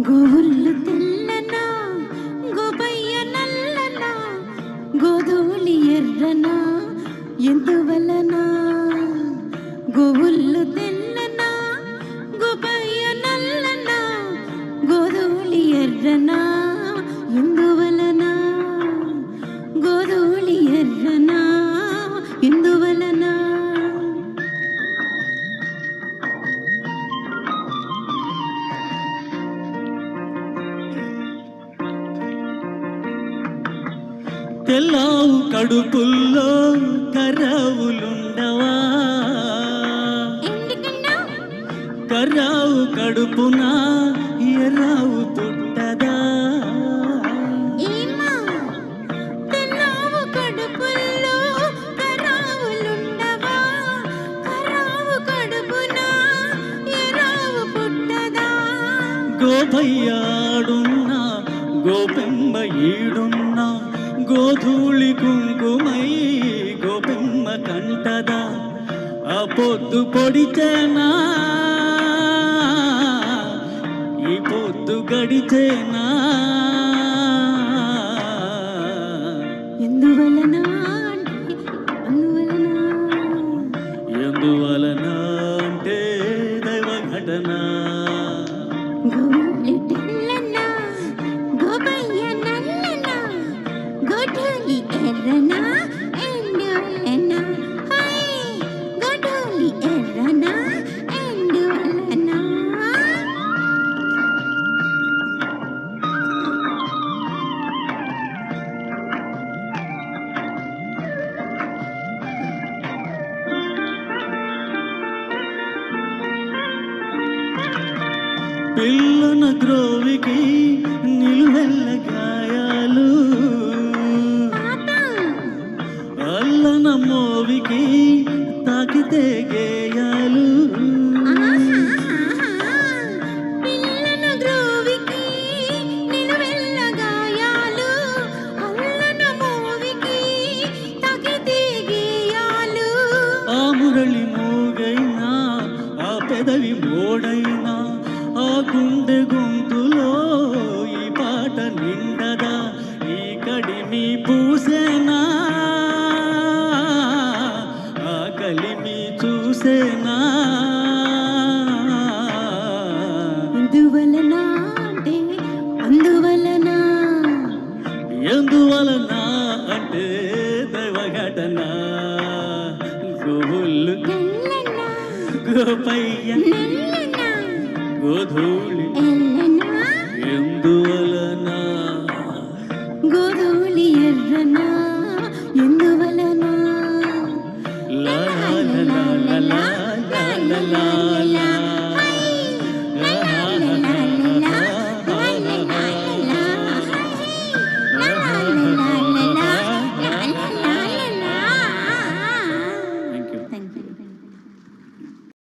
గోవుల్లు తెల్లనా గోపయ్య నల్లనా గోధూళి ఎర్రనా ఎందువలన గోవుల్లు తెల్లనా గోపయ్య నల్లనా గోధూళి ఎర్రనా ఎందువలన గోధూళి ఎర్రనా ఎందువలన తెల్లావు కడుపుల్లో కర్రావులుండవా కర్రావు కడుపున ఎర్రావు పుట్టదా గోపయ్యాడున్నా గోపెమ్మ ఈడున్నా గోధూళి కుంకుమై గోపెమ్మ కంటదా ఆ పొద్దు పొడిచేనా ఈ పొద్దు గడిచేనా ఎందువలన ఎందువలన అంటే దైవ ఘటన గోపయ్య నల్లనా గోధూళి ఎర్రనా ఎందువలన గోధూళి ఎర్రనా ఎందువలన పిల్లన గ్రోవికి నిలువెల్ల గాయాలు అల్లన మోవికి తాకితే గేయాలు పిల్లను గ్రోవికి నిలువెల్ల గాయాలు అల్లన మోవికి తాకితే గేయాలు ఆ మురళి మోగైనా ఆ పెదవి మోడైనా ఆ గుండె గొంతులో ఈ పాట నిండదా ఈ కడిమి పూసేనా ఆ కలిమి చూసేనా ఎందువలన అంటే అందువలన ఎందువలన అంటే దైవ ఘటన గోవుల్లు తెల్లనా గోపయ్య నల్లనా గోధూళి ఎల్లనా ఎందువలన గోధూళి ఎర్రనా ఎందు